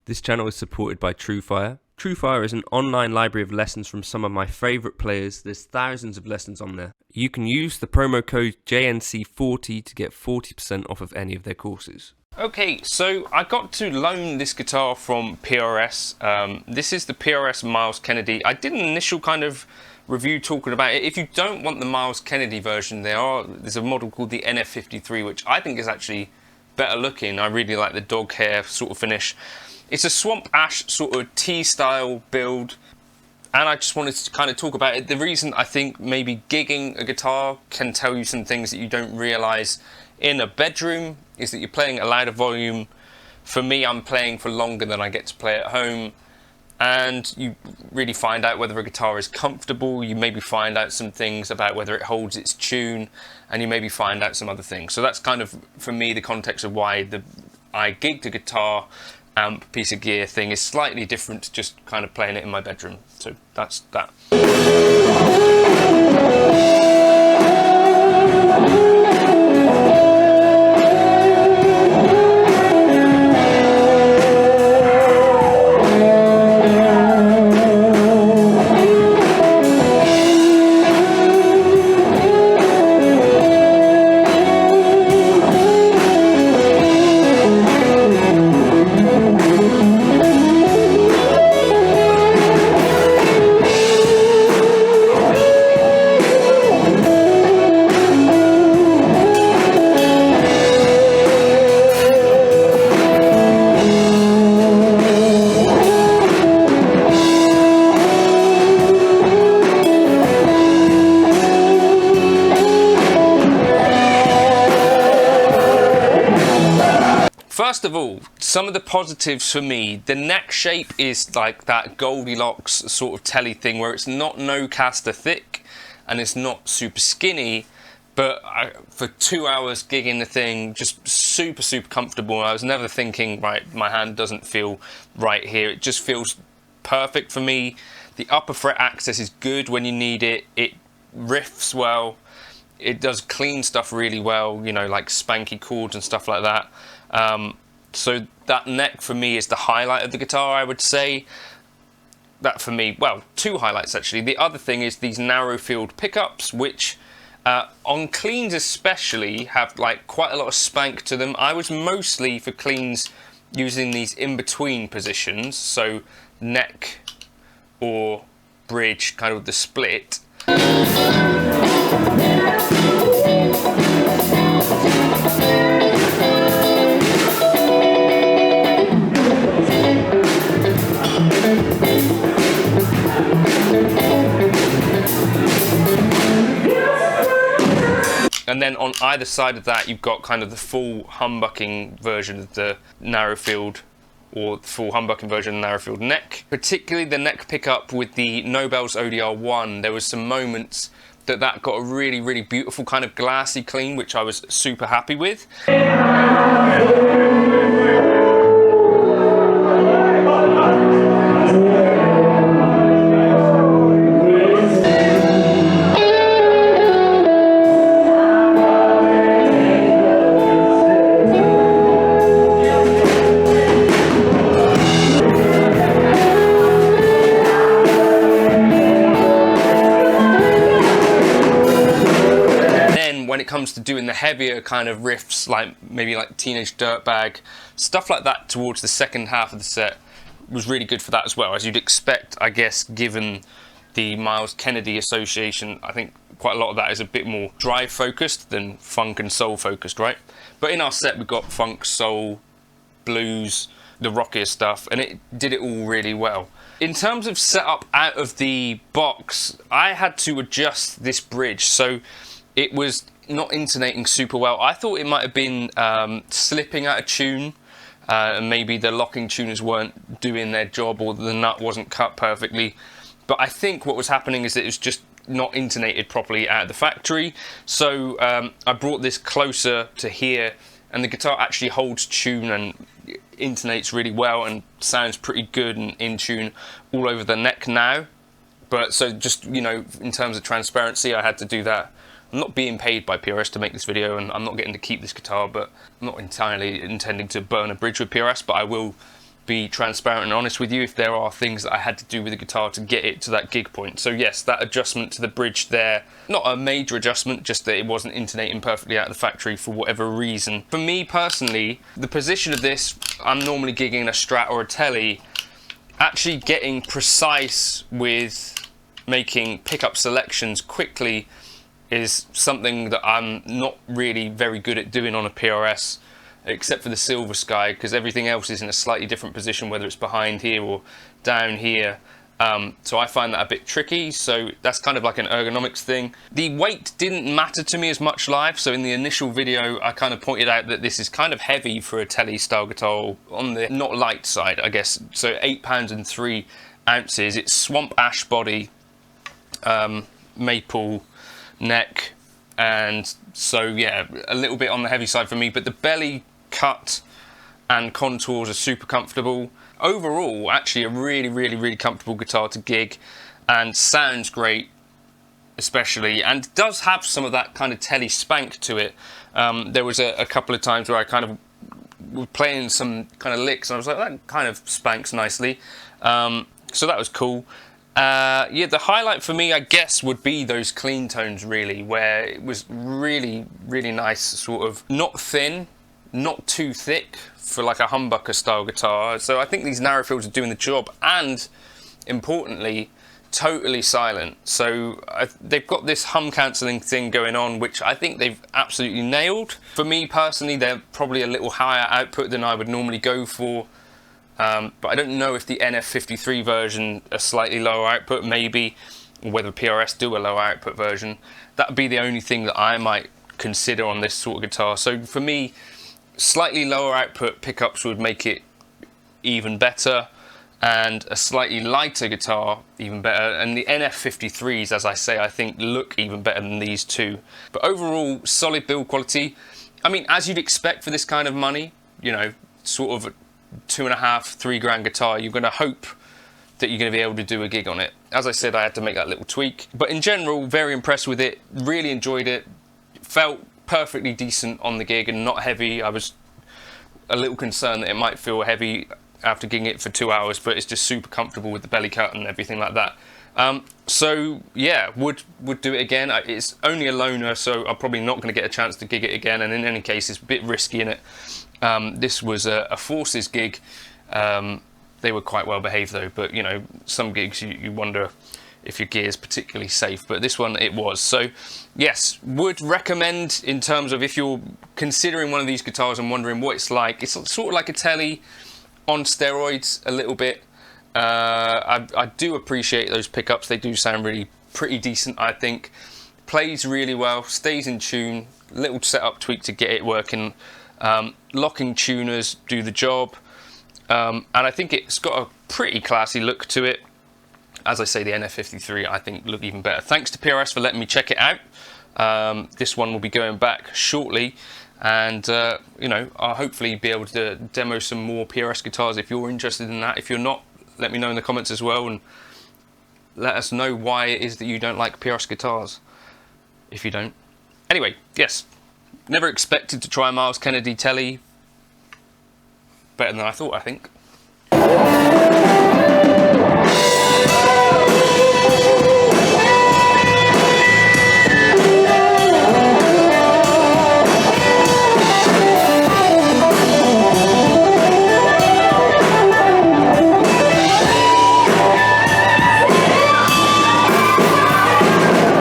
This channel is supported by TrueFire. TrueFire is an online library of lessons from some of my favourite players. There's thousands of lessons on there. You can use the promo code JNC40 to get 40% off of any of their courses. Okay, so I got to loan this guitar from PRS. This is the PRS Myles Kennedy. I did an initial kind of review talking about it. If you don't want the Myles Kennedy version, there's a model called the NF53, which I think is actually better looking. I really like the dog hair sort of finish. It's a swamp ash sort of T-style build, and I just wanted to kind of talk about it. The reason I think maybe gigging a guitar can tell you some things that you don't realise in a bedroom is that you're playing at a louder volume. For me, I'm playing for longer than I get to play at home, and you really find out whether a guitar is comfortable. You maybe find out some things about whether it holds its tune, and you maybe find out some other things. So that's kind of, for me, the context of why I gigged a guitar amp piece of gear thing is slightly different to just kind of playing it in my bedroom. So that's that. First of all, some of the positives for me, the neck shape is like that Goldilocks sort of telly thing where it's not no caster thick and it's not super skinny, but for 2 hours gigging the thing, just super comfortable. I was never thinking, right, my hand doesn't feel right here. It just feels perfect for me. The upper fret access is good when you need it. It riffs well. It does clean stuff really well, you know, like spanky chords and stuff like that. So that neck for me is the highlight of the guitar, I would say. That for me, well, two highlights actually. The other thing is these narrow field pickups, which on cleans especially have like quite a lot of spank to them. I was mostly for cleans using these in-between positions, so neck or bridge, kind of the split. And then on either side of that, you've got kind of the full humbucking version of the narrow field, or the full humbucking version of the narrow field neck. Particularly the neck pickup with the Nobel's ODR1, there was some moments that got a really beautiful kind of glassy clean, which I was super happy with. When it comes to doing the heavier kind of riffs, like maybe like Teenage Dirtbag, stuff like that towards the second half of the set was really good for that as well, as you'd expect, I guess, given the Myles Kennedy association. I think quite a lot of that is a bit more drive focused than funk and soul focused, right? But in our set we've got funk, soul, blues, the rockier stuff, and it did it all really well. In terms of setup out of the box, I had to adjust this bridge, so it was not intonating super well. I thought it might have been slipping out of tune, and maybe the locking tuners weren't doing their job, or the nut wasn't cut perfectly. But I think what was happening is that it was just not intonated properly out of the factory. So I brought this closer to here, and the guitar actually holds tune and intonates really well and sounds pretty good and in tune all over the neck now. But so just, you know, in terms of transparency, I had to do that. I'm not being paid by PRS to make this video, and I'm not getting to keep this guitar, but I'm not entirely intending to burn a bridge with PRS, but I will be transparent and honest with you if there are things that I had to do with the guitar to get it to that gig point. So yes, that adjustment to the bridge there, not a major adjustment, just that it wasn't intonating perfectly out of the factory for whatever reason. For me personally, the position of this, I'm normally gigging a Strat or a Tele. Actually getting precise with making pickup selections quickly is something that I'm not really very good at doing on a PRS, except for the Silver Sky, because everything else is in a slightly different position, whether it's behind here or down here. So I find that a bit tricky, so that's kind of like an ergonomics thing. The weight didn't matter to me as much live, so in the initial video I kind of pointed out that this is kind of heavy for a Tele style guitar, on the not light side I guess, so 8 pounds and 3 ounces. It's swamp ash body, maple neck, and so yeah, a little bit on the heavy side for me, but the belly cut and contours are super comfortable. Overall, actually a really comfortable guitar to gig, and sounds great especially, and does have some of that kind of Tele spank to it. There was a couple of times where I kind of was playing some kind of licks and I was like, that kind of spanks nicely. So that was cool. Yeah, the highlight for me, I guess, would be those clean tones really, where it was really nice, sort of not thin, not too thick for like a humbucker style guitar. So I think these narrow fills are doing the job, and importantly, totally silent. So they've got this hum cancelling thing going on, which I think they've absolutely nailed. For me personally, they're probably a little higher output than I would normally go for. But I don't know if the NF53 version, a slightly lower output maybe, or whether PRS do a lower output version. That would be the only thing that I might consider on this sort of guitar. So for me, slightly lower output pickups would make it even better, and a slightly lighter guitar even better. And the NF53s, as I say, I think look even better than these two. But overall, solid build quality. I mean, as you'd expect for this kind of money, you know, sort of a $2.5, $3 grand guitar, you're going to hope that you're going to be able to do a gig on it. As I said, I had to make that little tweak, but in general, very impressed with it. Really enjoyed it. Felt perfectly decent on the gig and not heavy. I was a little concerned that it might feel heavy after gigging it for 2 hours, but it's just super comfortable with the belly cut and everything like that. So yeah, would do it again. It's only a loaner, so I'm probably not going to get a chance to gig it again, and in any case, it's a bit risky in it. This was a Forces gig. They were quite well behaved though, but you know, some gigs you wonder if your gear is particularly safe, but this one it was. So yes, would recommend in terms of if you're considering one of these guitars and wondering what it's like. It's sort of like a Tele on steroids a little bit. I do appreciate those pickups. They do sound really pretty decent, I think. Plays really well, stays in tune, little setup tweak to get it working. Locking tuners do the job, and I think it's got a pretty classy look to it. As I say, the NF53 I think look even better. Thanks to PRS for letting me check it out. This one will be going back shortly, and you know, I'll hopefully be able to demo some more PRS guitars if you're interested in that. If you're not, let me know in the comments as well, and let us know why it is that you don't like PRS guitars, if you don't. Anyway, yes, never expected to try a Myles Kennedy Tele. Better than I thought, I think.